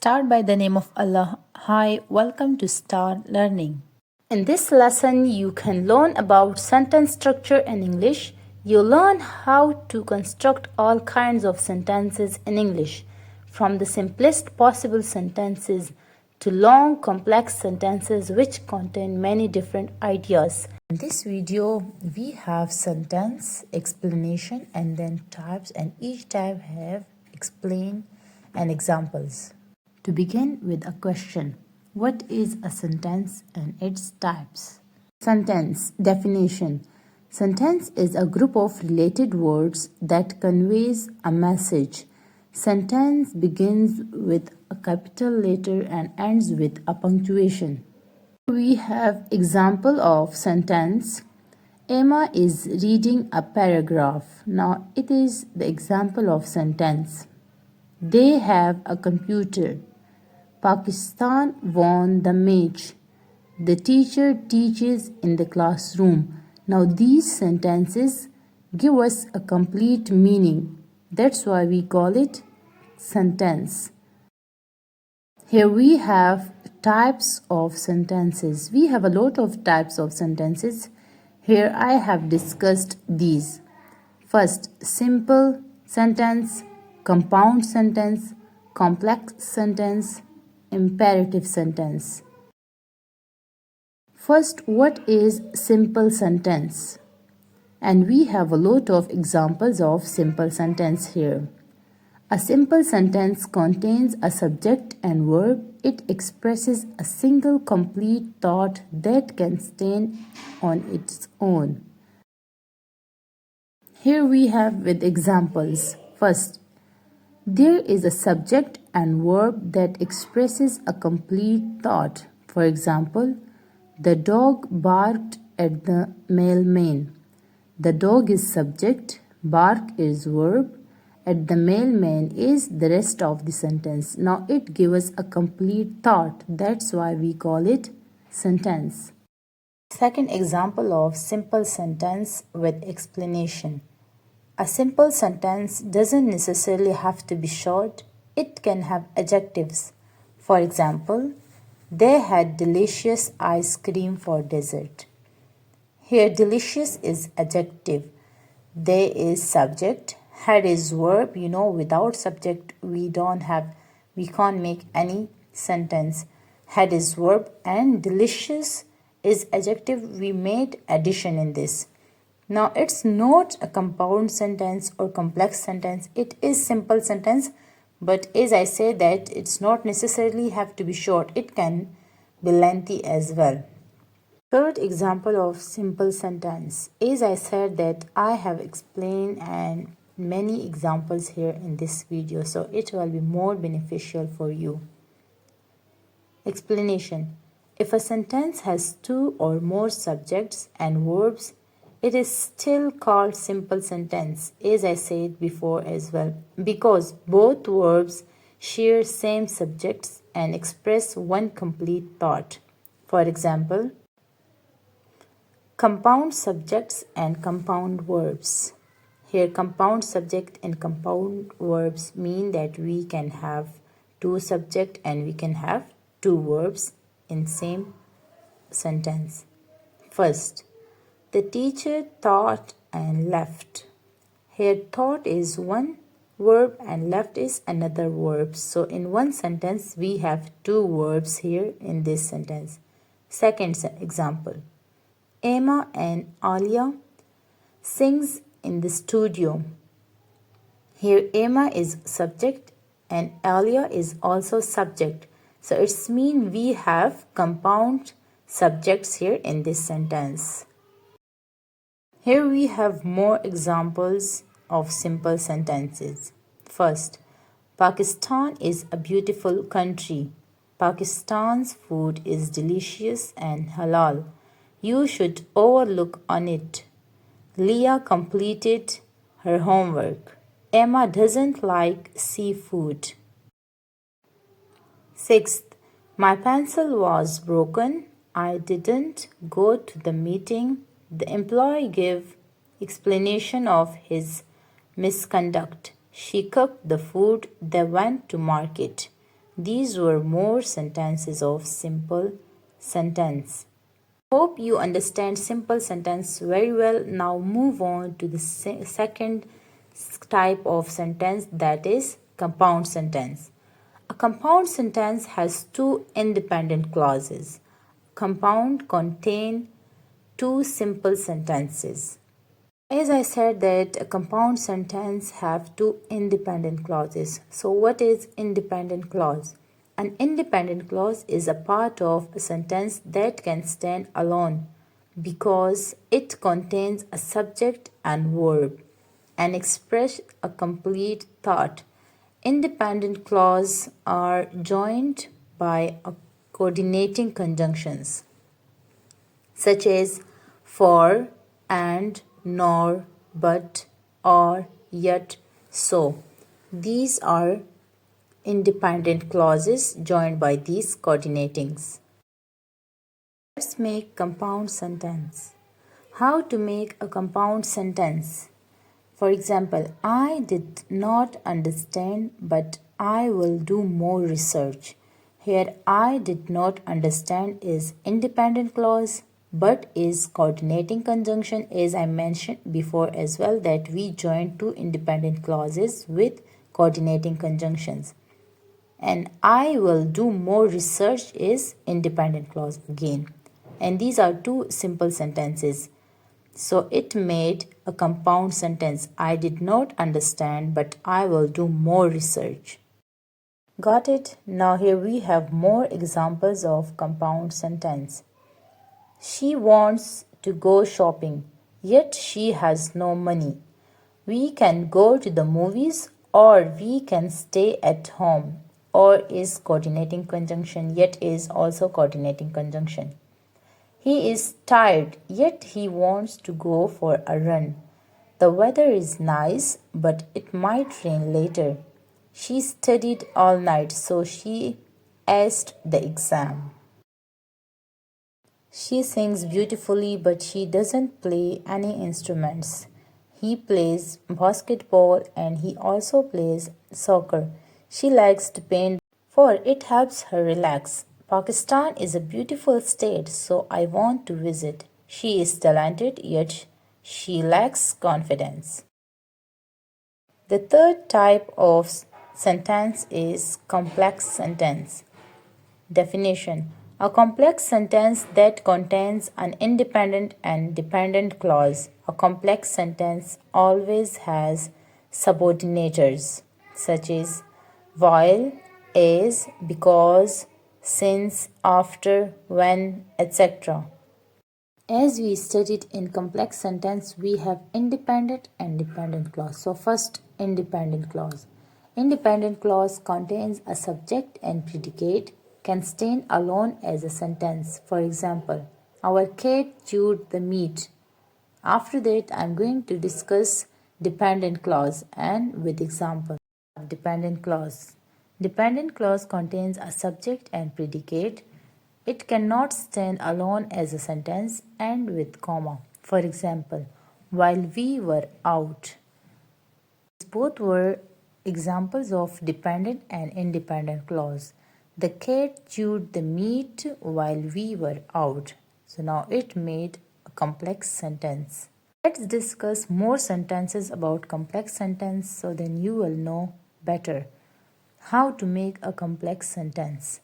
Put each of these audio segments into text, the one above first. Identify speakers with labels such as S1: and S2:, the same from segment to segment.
S1: Start by the name of Allah. Hi, welcome to Star Learning. In this lesson, you can learn about sentence structure in English. You learn how to construct all kinds of sentences in English, from the simplest possible sentences to long, complex sentences which contain many different ideas. In this video, we have sentence, explanation, and then types, and each type have explain and examples. To begin with a question, what is a sentence and its types? Sentence definition. Sentence is a group of related words that conveys a message. Sentence begins with a capital letter and ends with a punctuation. We have example of sentence. Emma is reading a paragraph. Now it is the example of sentence. They have a computer. Pakistan won the match. The teacher teaches in the classroom. Now these sentences give us a complete meaning. That's why we call it sentence. Here we have types of sentences. We have a lot of types of sentences. Here I have discussed these. First, simple sentence, compound sentence, complex sentence, imperative sentence. First, what is simple sentence? And we have a lot of examples of simple sentence here. A simple sentence contains a subject and verb. It expresses a single complete thought that can stand on its own. Here we have with examples. First, there is a subject and verb that expresses a complete thought. For example, the dog barked at the mailman. The dog is subject, bark is verb, at the mailman is the rest of the sentence. Now it gives us a complete thought. That's why we call it sentence. Second example of simple sentence with explanation. A simple sentence doesn't necessarily have to be short. It can have adjectives. For example, they had delicious ice cream for dessert. Here delicious is adjective. They is subject. Had is verb. Without subject we can't make any sentence. Had is verb and delicious is adjective. We made addition in this. Now it's not a compound sentence or complex sentence. It is simple sentence, but as I say that it's not necessarily have to be short. It can be lengthy as well. Third example of simple sentence. As I said that I have explained and many examples here in this video, so it will be more beneficial for you. Explanation. If a sentence has two or more subjects and verbs, it is still called simple sentence, as I said before as well, because both verbs share same subjects and express one complete thought. For example, compound subjects and compound verbs. Here compound subject and compound verbs mean that we can have two subject and we can have two verbs in same sentence. First, the teacher thought and left. Here thought is one verb and left is another verb. So in one sentence we have two verbs here in this sentence. Second example. Emma and Alia sings in the studio. Here Emma is subject and Alia is also subject. So it's mean we have compound subjects here in this sentence. Here we have more examples of simple sentences. First, Pakistan is a beautiful country. Pakistan's food is delicious and halal. You should overlook on it. Leah completed her homework. Emma doesn't like seafood. Sixth, my pencil was broken. I didn't go to the meeting. The employee gave explanation of his misconduct. She cooked the food. They went to market. These were more sentences of simple sentence. Hope you understand simple sentence very well. Now move on to the second type of sentence, that is compound sentence. A compound sentence has two independent clauses. Compound contain two simple sentences. As I said that a compound sentence have two independent clauses. So what is independent clause? An independent clause is a part of a sentence that can stand alone because it contains a subject and verb and express a complete thought. Independent clauses are joined by coordinating conjunctions such as for, and, nor, but, or, yet, so. These are independent clauses joined by these coordinatings. Let's make compound sentence. How to make a compound sentence? For example, I did not understand, but I will do more research. Here, I did not understand is independent clause, but is coordinating conjunction, as I mentioned before as well, that we join two independent clauses with coordinating conjunctions. And I will do more research is independent clause again. And these are two simple sentences. So it made a compound sentence. I did not understand, but I will do more research. Got it? Now here we have more examples of compound sentence. She wants to go shopping, yet she has no money. We can go to the movies or we can stay at home. Or is coordinating conjunction, yet is also coordinating conjunction. He is tired, yet he wants to go for a run. The weather is nice, but it might rain later. She studied all night, so she aced the exam. She sings beautifully, but she doesn't play any instruments. He plays basketball and he also plays soccer. She likes to paint for it helps her relax. Pakistan is a beautiful state, so I want to visit. She is talented, yet she lacks confidence. The third type of sentence is complex sentence. Definition: a complex sentence that contains an independent and dependent clause. A complex sentence always has subordinators such as while, as, because, since, after, when, etc. As we studied in complex sentence, we have independent and dependent clause. So first, independent clause. Independent clause contains a subject and predicate, can stand alone as a sentence. For example, our cat chewed the meat. After that, I am going to discuss dependent clause and with example. Dependent clause. Dependent clause contains a subject and predicate. It cannot stand alone as a sentence and with comma. For example, while we were out. Both were examples of dependent and independent clause. The cat chewed the meat while we were out. So now it made a complex sentence. Let's discuss more sentences about complex sentence so then you will know better how to make a complex sentence.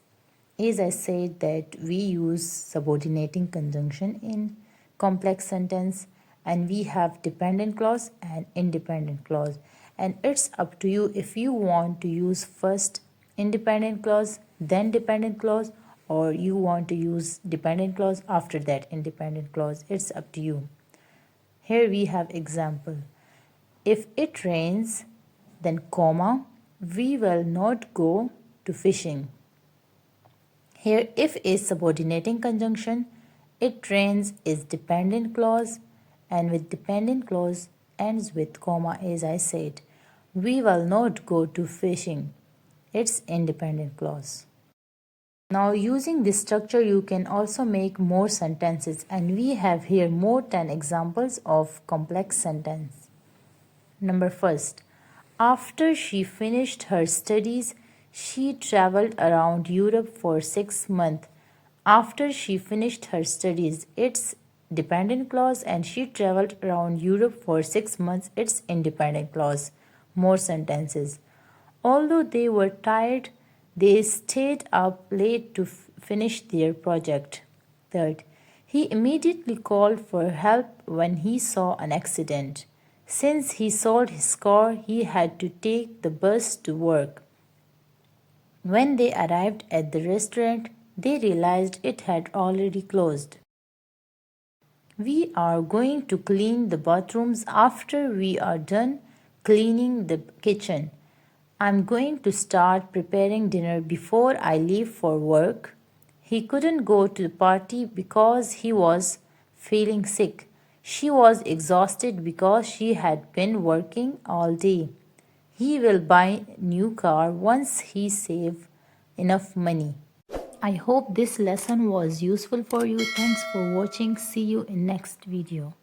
S1: As I said that we use subordinating conjunction in complex sentence and we have dependent clause and independent clause, and it's up to you if you want to use first independent clause then dependent clause, or you want to use dependent clause after that independent clause. It's up to you. Here we have example. If it rains, then comma, we will not go to fishing. Here if is subordinating conjunction, it rains is dependent clause, and with dependent clause ends with comma, as I said. We will not go to fishing. It's independent clause. Now using this structure you can also make more sentences, and we have here more 10 examples of complex sentence. Number first, after she finished her studies, She traveled around Europe for 6 months. After she finished her studies, it's dependent clause, and she traveled around Europe for 6 months, it's independent clause. More sentences. Although they were tired, they stayed up late to finish their project. Third, he immediately called for help when he saw an accident. Since he sold his car, he had to take the bus to work. When they arrived at the restaurant, they realized it had already closed. We are going to clean the bathrooms after we are done cleaning the kitchen. I'm going to start preparing dinner before I leave for work. He couldn't go to the party because he was feeling sick. She was exhausted because she had been working all day. He will buy a new car once he saves enough money. I hope this lesson was useful for you. Thanks for watching. See you in next video.